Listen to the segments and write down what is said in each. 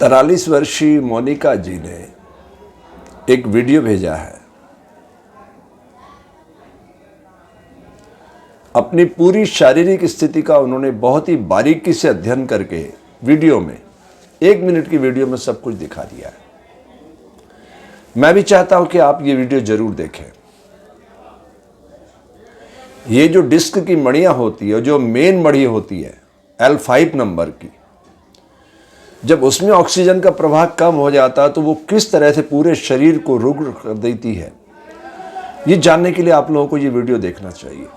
43 वर्षीय मोनिका जी ने एक वीडियो भेजा है। अपनी पूरी शारीरिक स्थिति का उन्होंने बहुत ही बारीकी से अध्ययन करके वीडियो में 1 मिनट की वीडियो में सब कुछ दिखा दिया है। मैं भी चाहता हूं कि आप ये वीडियो जरूर देखें। ये जो डिस्क की मड़ियां होती है, जो मेन मड़ी होती है L5 नंबर की, जब उसमें ऑक्सीजन का प्रवाह कम हो जाता है तो वो किस तरह से पूरे शरीर को रुग्ण कर देती है, ये जानने के लिए आप लोगों को ये वीडियो देखना चाहिए।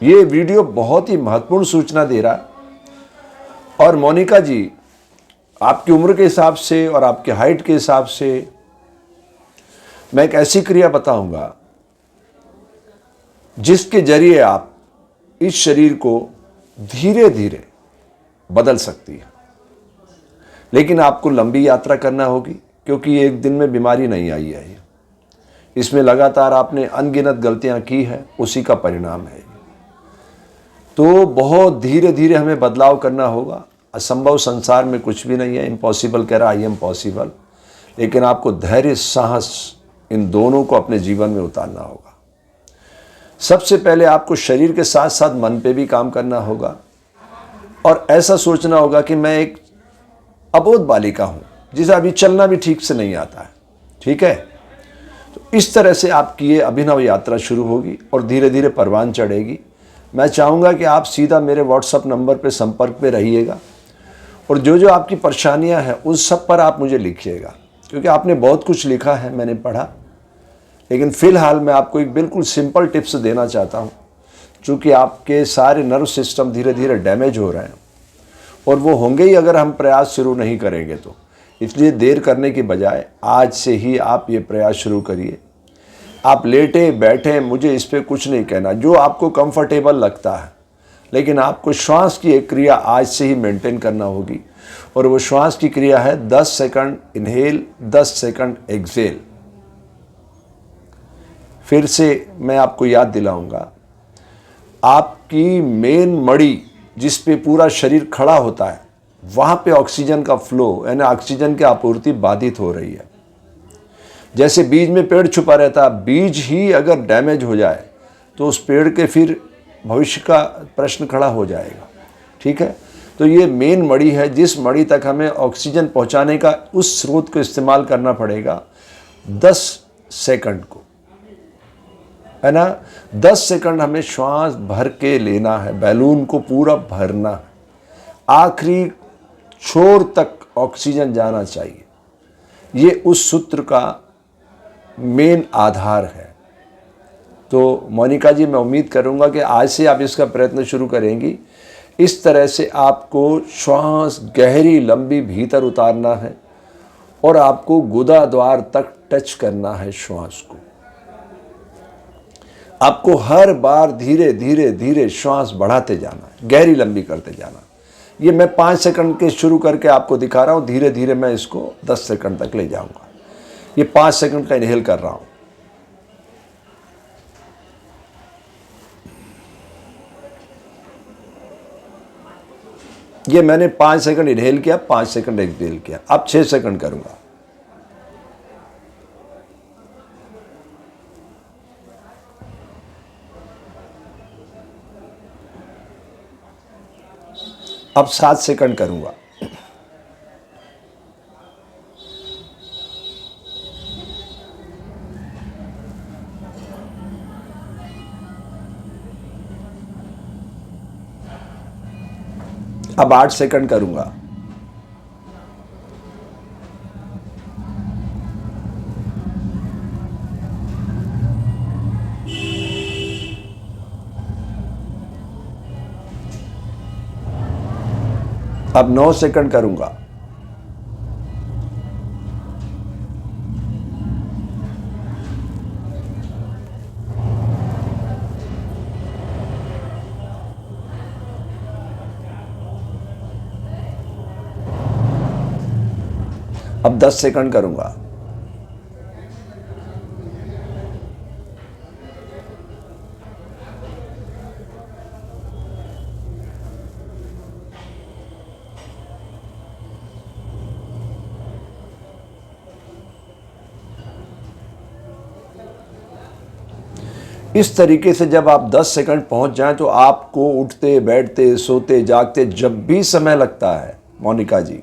ये वीडियो बहुत ही महत्वपूर्ण सूचना दे रहा है। और मोनिका जी, आपकी उम्र के हिसाब से और आपके हाइट के हिसाब से मैं एक ऐसी क्रिया बताऊंगा जिसके जरिए आप इस शरीर को धीरे धीरे बदल सकती है। लेकिन आपको लंबी यात्रा करना होगी, क्योंकि एक दिन में बीमारी नहीं आई है। इसमें लगातार आपने अनगिनत गलतियां की हैं, उसी का परिणाम है। तो बहुत धीरे धीरे हमें बदलाव करना होगा। असंभव संसार में कुछ भी नहीं है। इम्पॉसिबल कह रहा आई एम पॉसिबल। लेकिन आपको धैर्य, साहस, इन दोनों को अपने जीवन में उतारना होगा। सबसे पहले आपको शरीर के साथ साथ मन पे भी काम करना होगा और ऐसा सोचना होगा कि मैं एक अबोध बालिका हूं जिसे अभी चलना भी ठीक से नहीं आता है। ठीक है, तो इस तरह से आपकी ये अभिनव यात्रा शुरू होगी और धीरे धीरे परवान चढ़ेगी। मैं चाहूँगा कि आप सीधा मेरे व्हाट्सएप नंबर पे संपर्क पे रहिएगा और जो जो आपकी परेशानियां हैं उस सब पर आप मुझे लिखिएगा, क्योंकि आपने बहुत कुछ लिखा है, मैंने पढ़ा। लेकिन फ़िलहाल मैं आपको एक बिल्कुल सिंपल टिप्स देना चाहता हूँ। चूँकि आपके सारे नर्व सिस्टम धीरे धीरे डैमेज हो रहे हैं और वो होंगे ही अगर हम प्रयास शुरू नहीं करेंगे तो। इसलिए देर करने की बजाय आज से ही आप ये प्रयास शुरू करिए। आप लेटे बैठे, मुझे इस पर कुछ नहीं कहना, जो आपको कंफर्टेबल लगता है। लेकिन आपको श्वास की एक क्रिया आज से ही मेंटेन करना होगी और वो श्वास की क्रिया है 10 सेकंड इनहेल, 10 सेकंड एक्सहेल। फिर से मैं आपको याद दिलाऊंगा, आपकी मेन मड़ी जिस पे पूरा शरीर खड़ा होता है, वहां पे ऑक्सीजन का फ्लो यानी ऑक्सीजन की आपूर्ति बाधित हो रही है। जैसे बीज में पेड़ छुपा रहता है, बीज ही अगर डैमेज हो जाए तो उस पेड़ के फिर भविष्य का प्रश्न खड़ा हो जाएगा। ठीक है, तो ये मेन मड़ी है जिस मड़ी तक हमें ऑक्सीजन पहुंचाने का उस स्रोत को इस्तेमाल करना पड़ेगा 10 सेकंड को, है ना। 10 सेकंड हमें श्वास भर के लेना है, बैलून को पूरा भरना है, आखिरी छोर तक ऑक्सीजन जाना चाहिए। ये उस सूत्र का मेन आधार है। तो मोनिका जी, मैं उम्मीद करूंगा कि आज से आप इसका प्रयत्न शुरू करेंगी। इस तरह से आपको श्वास गहरी लंबी भीतर उतारना है और आपको गुदा द्वार तक टच करना है श्वास को। आपको हर बार धीरे धीरे धीरे श्वास बढ़ाते जाना है, गहरी लंबी करते जाना। ये मैं 5 सेकंड के शुरू करके आपको दिखा रहा हूँ, धीरे धीरे मैं इसको 10 सेकंड तक ले जाऊंगा। ये 5 सेकंड का इनहेल कर रहा हूं। ये मैंने 5 सेकंड इनहेल किया, 5 सेकंड एक्सहेल किया। अब 6 सेकंड करूंगा। अब 7 सेकंड करूंगा। अब 8 सेकंड करूंगा। अब 9 सेकंड करूंगा। अब 10 सेकंड करूंगा। इस तरीके से जब आप 10 सेकंड पहुंच जाएं तो आपको उठते बैठते सोते जागते जब भी समय लगता है मोनिका जी,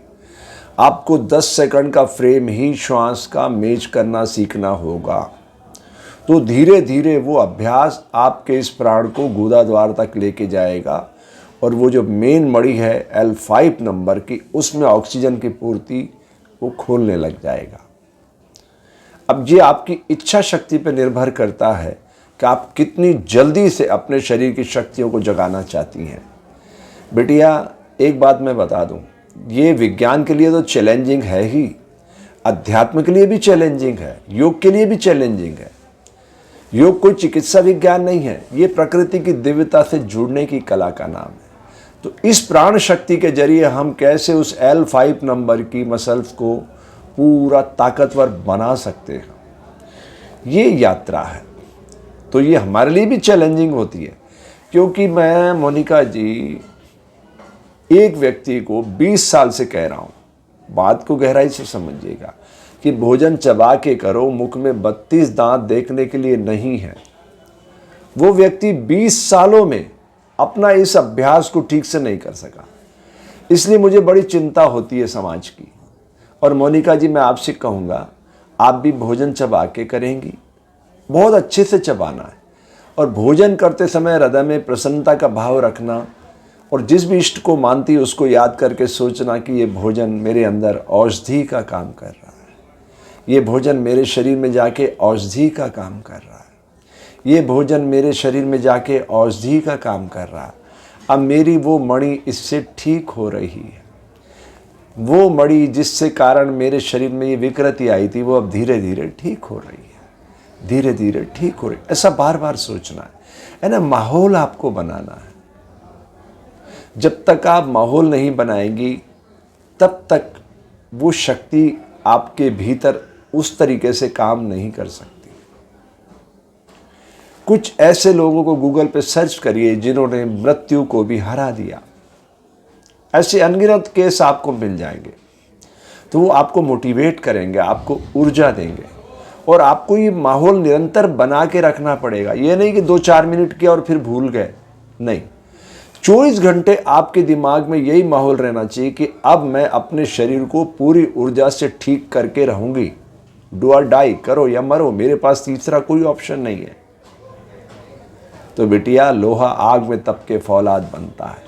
आपको 10 सेकंड का फ्रेम ही श्वास का मैच करना सीखना होगा। तो धीरे धीरे वो अभ्यास आपके इस प्राण को गुदाद्वार तक लेके जाएगा और वो जो मेन मणि है L5 नंबर की, उसमें ऑक्सीजन की पूर्ति वो खोलने लग जाएगा। अब ये आपकी इच्छा शक्ति पर निर्भर करता है कि आप कितनी जल्दी से अपने शरीर की शक्तियों को जगाना चाहती हैं। बेटिया एक बात मैं बता दूं, ये विज्ञान के लिए तो चैलेंजिंग है ही, अध्यात्म के लिए भी चैलेंजिंग है, योग के लिए भी चैलेंजिंग है। योग कोई चिकित्सा विज्ञान नहीं है, ये प्रकृति की दिव्यता से जुड़ने की कला का नाम है। तो इस प्राण शक्ति के जरिए हम कैसे उस L5 नंबर की मसल्स को पूरा ताकतवर बना सकते हैं, ये यात्रा है। तो ये हमारे लिए भी चैलेंजिंग होती है, क्योंकि मैं मोनिका जी एक व्यक्ति को 20 साल से कह रहा हूँ, बात को गहराई से समझिएगा, कि भोजन चबा के करो, मुख में 32 दांत देखने के लिए नहीं है। वो व्यक्ति 20 सालों में अपना इस अभ्यास को ठीक से नहीं कर सका, इसलिए मुझे बड़ी चिंता होती है समाज की। और मोनिका जी मैं आपसे कहूँगा, आप भी भोजन चबा के करेंगी, बहुत अच्छे से चबाना है, और भोजन करते समय हृदय में प्रसन्नता का भाव रखना, और जिस भी इष्ट को मानती है उसको याद करके सोचना कि ये भोजन मेरे अंदर औषधि का काम कर रहा है, ये भोजन मेरे शरीर में जाके औषधि का काम कर रहा है, ये भोजन मेरे शरीर में जाके औषधि का काम कर रहा है। अब मेरी वो मणि इससे ठीक हो रही है, वो मणि जिससे कारण मेरे शरीर में ये विकृति आई थी वो अब धीरे धीरे ठीक हो रही है, धीरे धीरे ठीक हो रही है। ऐसा बार बार सोचना है ना, माहौल आपको बनाना है। जब तक आप माहौल नहीं बनाएंगी तब तक वो शक्ति आपके भीतर उस तरीके से काम नहीं कर सकती। कुछ ऐसे लोगों को गूगल पे सर्च करिए जिन्होंने मृत्यु को भी हरा दिया, ऐसे अनगिनत केस आपको मिल जाएंगे। तो वो आपको मोटिवेट करेंगे, आपको ऊर्जा देंगे, और आपको ये माहौल निरंतर बना के रखना पड़ेगा। ये नहीं कि 2-4 मिनट किया और फिर भूल गए, नहीं, 24 घंटे आपके दिमाग में यही माहौल रहना चाहिए कि अब मैं अपने शरीर को पूरी ऊर्जा से ठीक करके रहूंगी। डू और डाई, करो या मरो, मेरे पास तीसरा कोई ऑप्शन नहीं है। तो बिटिया, लोहा आग में तप के फौलाद बनता है,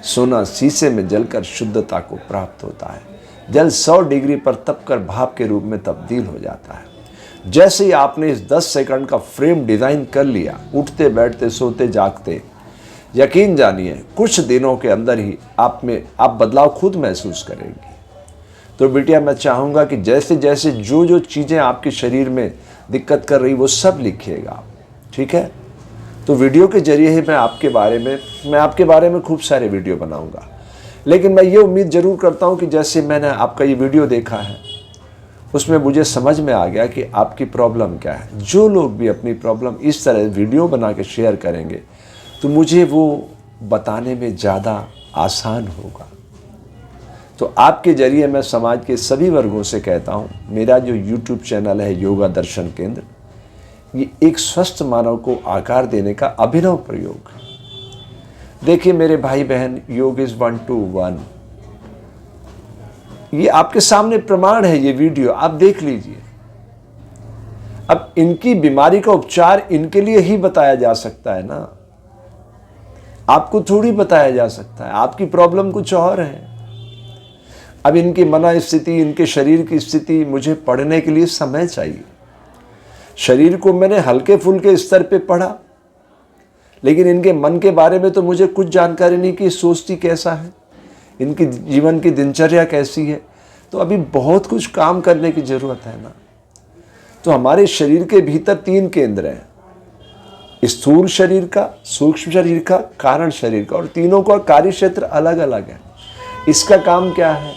सोना शीशे में जलकर शुद्धता को प्राप्त होता है, जल 100 डिग्री पर तप कर भाप के रूप में तब्दील हो जाता है। जैसे ही आपने इस 10 सेकंड का फ्रेम डिजाइन कर लिया, उठते बैठते सोते जागते, यकीन जानिए कुछ दिनों के अंदर ही आप बदलाव खुद महसूस करेंगी। तो बिटिया, मैं चाहूँगा कि जैसे जैसे जो जो चीज़ें आपके शरीर में दिक्कत कर रही वो सब लिखिएगा, ठीक है। तो वीडियो के जरिए ही मैं आपके बारे में खूब सारे वीडियो बनाऊंगा, लेकिन मैं ये उम्मीद ज़रूर करता हूँ कि जैसे मैंने आपका ये वीडियो देखा है उसमें मुझे समझ में आ गया कि आपकी प्रॉब्लम क्या है। जो लोग भी अपनी प्रॉब्लम इस तरह वीडियो बना के शेयर करेंगे तो मुझे वो बताने में ज़्यादा आसान होगा। तो आपके जरिए मैं समाज के सभी वर्गों से कहता हूँ, मेरा जो YouTube चैनल है योगा दर्शन केंद्र, ये एक स्वस्थ मानव को आकार देने का अभिनव प्रयोग है। देखिए मेरे भाई बहन, योग इज 1 to 1। ये आपके सामने प्रमाण है, ये वीडियो आप देख लीजिए। अब इनकी बीमारी का उपचार इनके लिए ही बताया जा सकता है ना, आपको थोड़ी बताया जा सकता है। आपकी प्रॉब्लम कुछ और है। अब इनकी मन स्थिति, इनके शरीर की स्थिति मुझे पढ़ने के लिए समय चाहिए। शरीर को मैंने हल्के फुल्के स्तर पे पढ़ा, लेकिन इनके मन के बारे में तो मुझे कुछ जानकारी नहीं कि सोचती कैसा है, इनकी जीवन की दिनचर्या कैसी है। तो अभी बहुत कुछ काम करने की जरूरत है ना। तो हमारे शरीर के भीतर 3 केंद्र हैं, स्थूल शरीर का, सूक्ष्म शरीर का, कारण शरीर का, और तीनों का कार्य क्षेत्र अलग अलग है। इसका काम क्या है?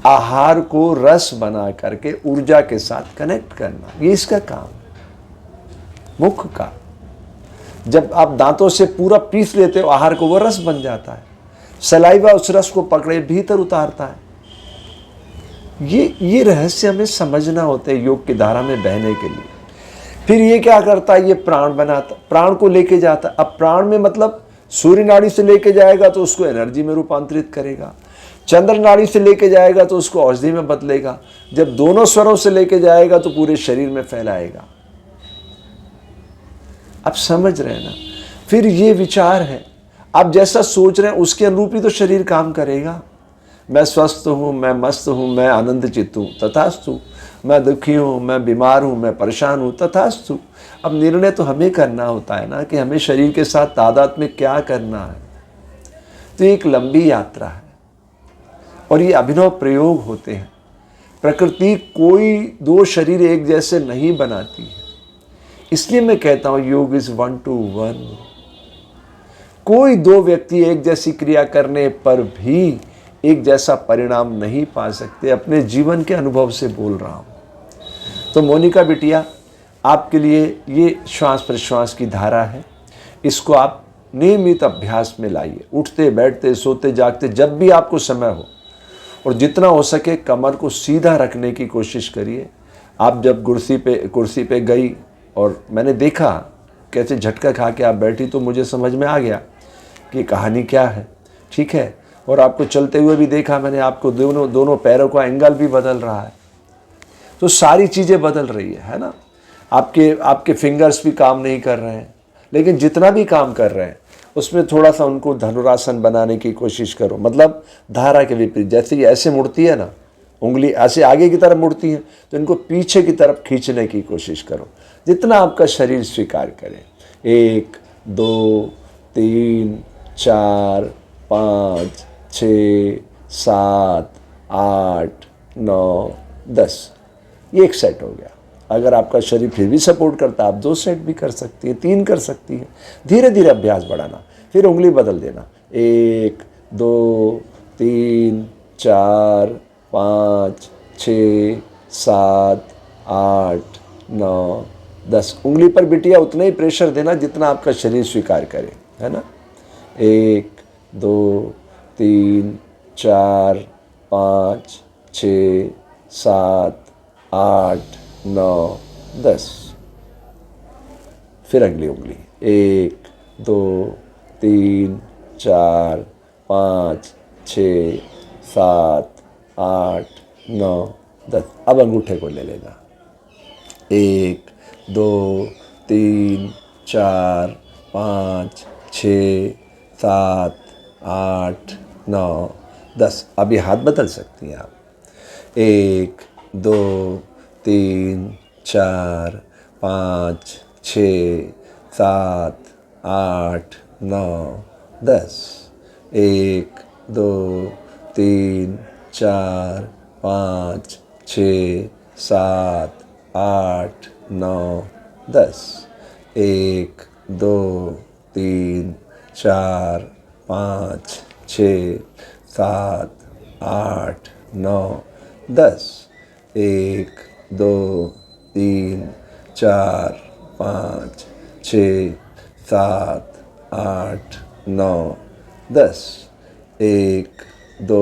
आहार को रस बना करके ऊर्जा के साथ कनेक्ट करना, ये इसका काम है। मुख का, जब आप दांतों से पूरा पीस लेते हो आहार को, वो रस बन जाता है। सलाइवा उस रस को पकड़े भीतर उतारता है। ये रहस्य हमें समझना होता है योग की धारा में बहने के लिए। फिर ये क्या करता है? ये प्राण बनाता, प्राण को लेके जाता। अब प्राण में मतलब सूर्य नाड़ी से लेके जाएगा तो उसको एनर्जी में रूपांतरित करेगा, चंद्र नाड़ी से लेके जाएगा तो उसको औषधि में बदलेगा, जब दोनों स्वरों से लेके जाएगा तो पूरे शरीर में फैलाएगा। आप समझ रहे हैं ना? फिर ये विचार है, आप जैसा सोच रहे हैं उसके अनुरूप ही तो शरीर काम करेगा। मैं स्वस्थ हूँ, मैं मस्त हूँ, मैं आनंद चित्त हूँ, तथास्तु। मैं दुखी हूँ, मैं बीमार हूँ, मैं परेशान हूँ, तथास्तु। अब निर्णय तो हमें करना होता है ना कि हमें शरीर के साथ तादाद में क्या करना है। तो एक लंबी यात्रा है और ये अभिनव प्रयोग होते हैं। प्रकृति कोई 2 शरीर एक जैसे नहीं बनाती है, इसलिए मैं कहता हूँ योग इज 1 to 1। कोई 2 व्यक्ति एक जैसी क्रिया करने पर भी एक जैसा परिणाम नहीं पा सकते। अपने जीवन के अनुभव से बोल रहा हूँ। तो मोनिका बिटिया, आपके लिए ये श्वास प्रश्वास की धारा है, इसको आप नियमित अभ्यास में लाइए। उठते बैठते सोते जागते जब भी आपको समय हो, और जितना हो सके कमर को सीधा रखने की कोशिश करिए। आप जब कुर्सी पे गई और मैंने देखा कैसे झटका खा के आप बैठी, तो मुझे समझ में आ गया कि कहानी क्या है। ठीक है, और आपको चलते हुए भी देखा मैंने, आपको दोनों पैरों का एंगल भी बदल रहा है। तो सारी चीज़ें बदल रही है ना। आपके फिंगर्स भी काम नहीं कर रहे हैं, लेकिन जितना भी काम कर रहे हैं उसमें थोड़ा सा उनको धनुरासन बनाने की कोशिश करो। मतलब धारा के विपरीत, जैसे ये ऐसे मुड़ती है ना, उंगली ऐसे आगे की तरफ मुड़ती है, तो इनको पीछे की तरफ खींचने की कोशिश करो, जितना आपका शरीर स्वीकार करे। 1 2 3 4 5 6 7 8 9 10, ये एक सेट हो गया। अगर आपका शरीर फिर भी सपोर्ट करता है, आप 2 सेट भी कर सकती है, 3 कर सकती है। धीरे धीरे अभ्यास बढ़ाना, फिर उंगली बदल देना। 1 2 3 4 5 6 7 8 9 10। उंगली पर बिटिया उतना ही प्रेशर देना जितना आपका शरीर स्वीकार करे, है ना। 1 2 3 4 5 6 7 8 9 10। फिर अगली उंगली 1 2 3 4 5 6 7 8 9 10। अब अंगूठे को ले लेना। 1 2 3 4 5 6 7 8 9 10। अब ये हाथ बदल सकती हैं आप। 1 2 3 4 5 6 7 8 9 10। 1 2 3 4 5 6 7 8 9 10। 1 2 3 4 5 6 7 8 9 10। 1 2 3 4 5 6 7 8 9 10। 1 2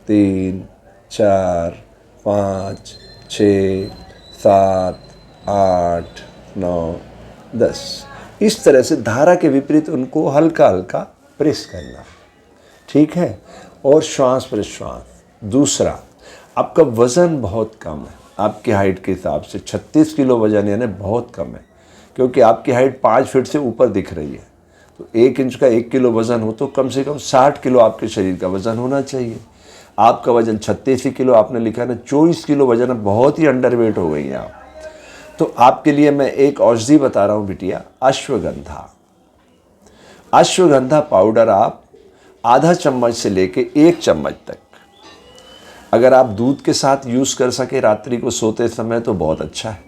3 4 5 6 7 8 9 10। इस तरह से धारा के विपरीत उनको हल्का हल्का प्रेस करना, ठीक है। और श्वास प्रश्वास। दूसरा, आपका वज़न बहुत कम है आपकी हाइट के हिसाब से, 36 किलो वज़न यानी बहुत कम है, क्योंकि आपकी हाइट 5 फीट से ऊपर दिख रही है। तो 1 इंच का 1 किलो वज़न हो तो कम से कम 60 किलो आपके शरीर का वज़न होना चाहिए। आपका वज़न 36 ही किलो आपने लिखा है ना, 24 किलो वज़न है, बहुत ही अंडरवेट हो गई हैं आप। तो आपके लिए मैं एक औषधि बता रहा हूँ बिटिया, अश्वगंधा। अश्वगंधा पाउडर आप आधा चम्मच से लेके 1 चम्मच तक, अगर आप दूध के साथ यूज़ कर सके रात्रि को सोते समय तो बहुत अच्छा है,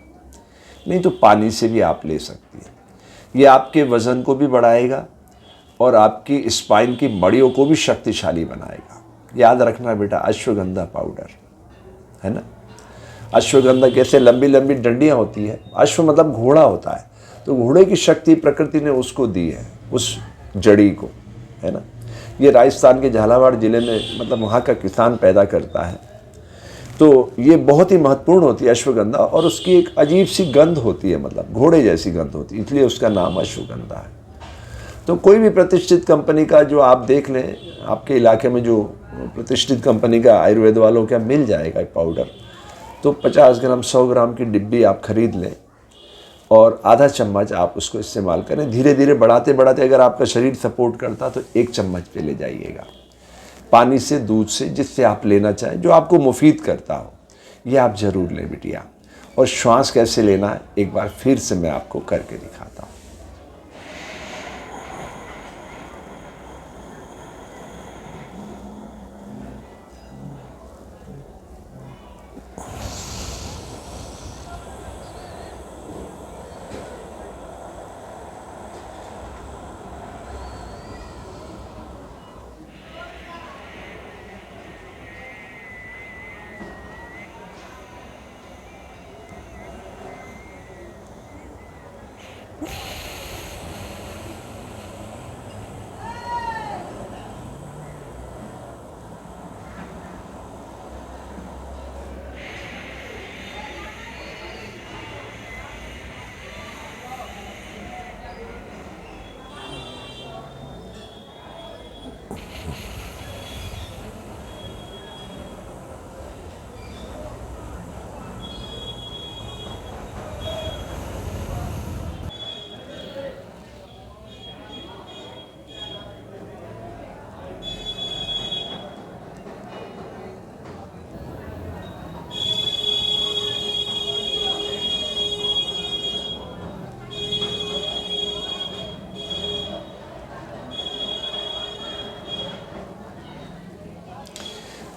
नहीं तो पानी से भी आप ले सकती हैं। ये आपके वज़न को भी बढ़ाएगा और आपकी स्पाइन की मड़ियों को भी शक्तिशाली बनाएगा। याद रखना बेटा, अश्वगंधा पाउडर है ना। अश्वगंधा कैसे लंबी लंबी डंडियाँ होती है, अश्व मतलब घोड़ा होता है, तो घोड़े की शक्ति प्रकृति ने उसको दी है, उस जड़ी को, है ना। ये राजस्थान के झालावाड़ ज़िले में मतलब वहाँ का किसान पैदा करता है। तो ये बहुत ही महत्वपूर्ण होती है अश्वगंधा, और उसकी एक अजीब सी गंध होती है, मतलब घोड़े जैसी गंध होती है, इसलिए उसका नाम अश्वगंधा है। तो कोई भी प्रतिष्ठित कंपनी का जो आप देख लें, आपके इलाके में जो प्रतिष्ठित कंपनी का आयुर्वेद वालों का मिल जाएगा पाउडर, तो 50 ग्राम 100 ग्राम की डिब्बी आप खरीद लें और आधा चम्मच आप उसको इस्तेमाल करें। धीरे धीरे बढ़ाते बढ़ाते अगर आपका शरीर सपोर्ट करता तो 1 चम्मच पे ले जाइएगा, पानी से, दूध से, जिससे आप लेना चाहें, जो आपको मुफीद करता हो, ये आप ज़रूर लें बिटिया। और श्वास कैसे लेना है एक बार फिर से मैं आपको करके दिखाता हूँ।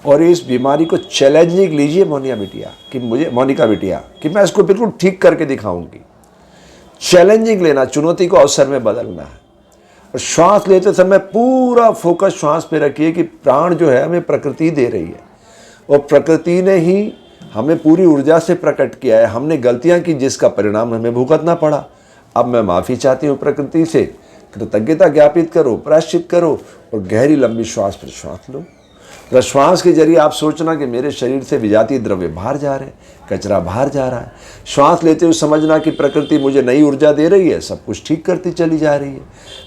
और इस बीमारी को चैलेंजिंग लीजिए मोनिका बिटिया, कि मैं इसको बिल्कुल ठीक करके दिखाऊंगी। चैलेंजिंग लेना, चुनौती को अवसर में बदलना है। और श्वास लेते समय पूरा फोकस श्वास पे रखिए कि प्राण जो है हमें प्रकृति दे रही है, और प्रकृति ने ही हमें पूरी ऊर्जा से प्रकट किया है। हमने गलतियां की जिसका परिणाम हमें भुगतना पड़ा। अब मैं माफ़ी चाहती हूँ प्रकृति से, कृतज्ञता ज्ञापित करो, प्रायश्चित करो और गहरी लंबी श्वास प्रश्वास लो। श्वास के जरिए आप सोचना कि मेरे शरीर से विजातीय द्रव्य बाहर जा रहे हैं, कचरा बाहर जा रहा है। श्वास लेते हुए समझना कि प्रकृति मुझे नई ऊर्जा दे रही है, सब कुछ ठीक करती चली जा रही है।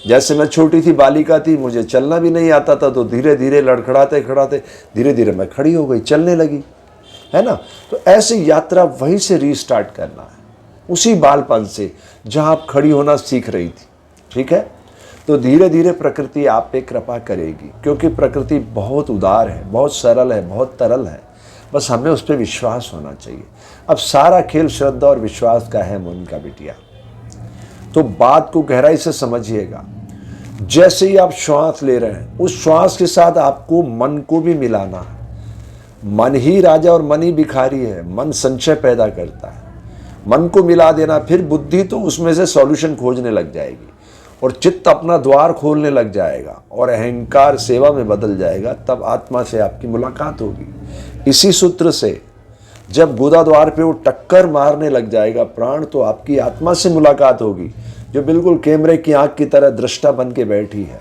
जैसे मैं छोटी सी बालिका थी, मुझे चलना भी नहीं आता था, तो धीरे धीरे लड़खड़ाते खड़ाते धीरे धीरे मैं खड़ी हो गई, चलने लगी, है ना। तो ऐसी यात्रा वहीं से रीस्टार्ट करना है, उसी बालपन से जहाँ आप खड़ी होना सीख रही थी, ठीक है। तो धीरे धीरे प्रकृति आप पे कृपा करेगी, क्योंकि प्रकृति बहुत उदार है, बहुत सरल है, बहुत तरल है। बस हमें उस पर विश्वास होना चाहिए। अब सारा खेल श्रद्धा और विश्वास का है मोनिका बिटिया। तो बात को गहराई से समझिएगा। जैसे ही आप श्वास ले रहे हैं, उस श्वास के साथ आपको मन को भी मिलाना है। मन ही राजा और मन ही भिखारी है। मन संचय पैदा करता है। मन को मिला देना, फिर बुद्धि तो उसमें से सॉल्यूशन खोजने लग जाएगी और चित्त अपना द्वार खोलने लग जाएगा और अहंकार सेवा में बदल जाएगा। तब आत्मा से आपकी मुलाकात होगी। इसी सूत्र से जब गुदा द्वार पे वो टक्कर मारने लग जाएगा प्राण, तो आपकी आत्मा से मुलाकात होगी, जो बिल्कुल कैमरे की आंख की तरह दृष्टा बन के बैठी है।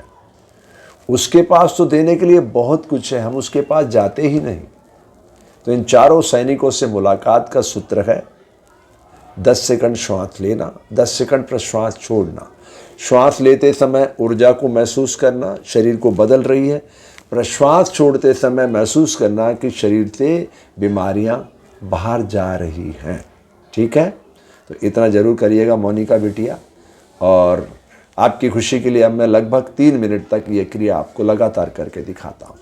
उसके पास तो देने के लिए बहुत कुछ है, हम उसके पास जाते ही नहीं। तो इन चारों सैनिकों से मुलाकात का सूत्र है 10 सेकंड श्वास लेना, 10 सेकंड पर श्वास छोड़ना। श्वास लेते समय ऊर्जा को महसूस करना, शरीर को बदल रही है। प्रश्वास छोड़ते समय महसूस करना कि शरीर से बीमारियां बाहर जा रही हैं। ठीक है, तो इतना ज़रूर करिएगा मोनिका बिटिया। और आपकी खुशी के लिए अब मैं लगभग 3 मिनट तक ये क्रिया आपको लगातार करके दिखाता हूँ।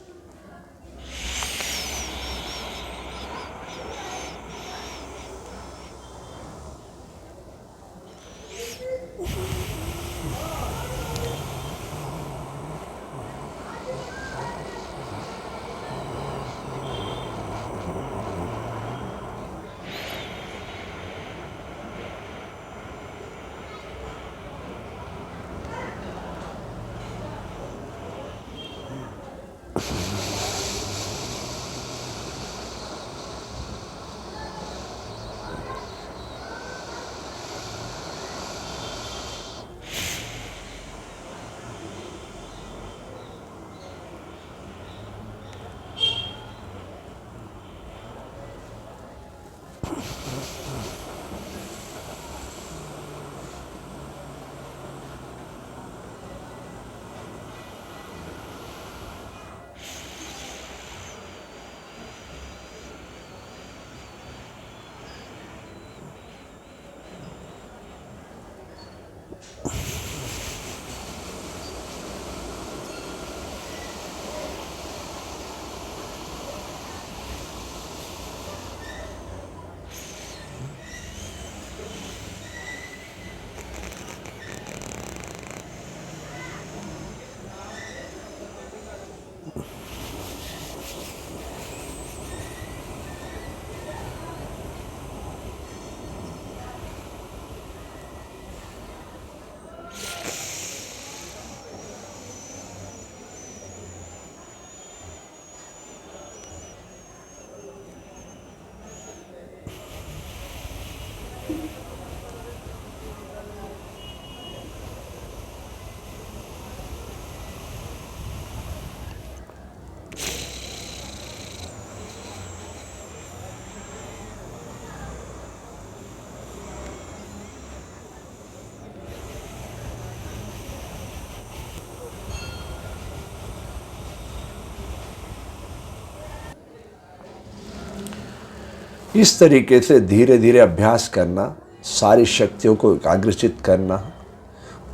इस तरीके से धीरे धीरे अभ्यास करना, सारी शक्तियों को एकाग्रचित करना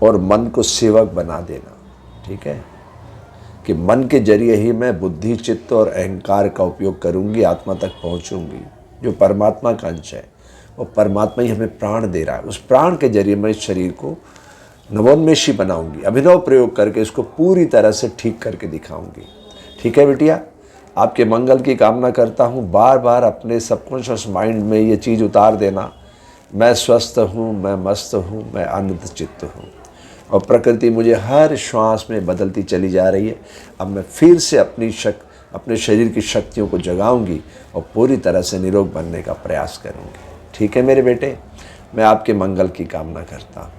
और मन को सेवक बना देना। ठीक है, कि मन के जरिए ही मैं बुद्धि, चित्त और अहंकार का उपयोग करूंगी, आत्मा तक पहुंचूंगी। जो परमात्मा का अंश है वो परमात्मा ही हमें प्राण दे रहा है। उस प्राण के जरिए मैं इस शरीर को नवोन्मेषी बनाऊंगी, अभिनव प्रयोग करके इसको पूरी तरह से ठीक करके दिखाऊंगी। ठीक है बिटिया, आपके मंगल की कामना करता हूँ। बार बार अपने सबकॉन्शियस माइंड में ये चीज़ उतार देना, मैं स्वस्थ हूँ, मैं मस्त हूँ, मैं आनंद चित्त हूँ और प्रकृति मुझे हर श्वास में बदलती चली जा रही है। अब मैं फिर से अपने शरीर की शक्तियों को जगाऊंगी और पूरी तरह से निरोग बनने का प्रयास करूंगी। ठीक है मेरे बेटे, मैं आपके मंगल की कामना करता हूँ।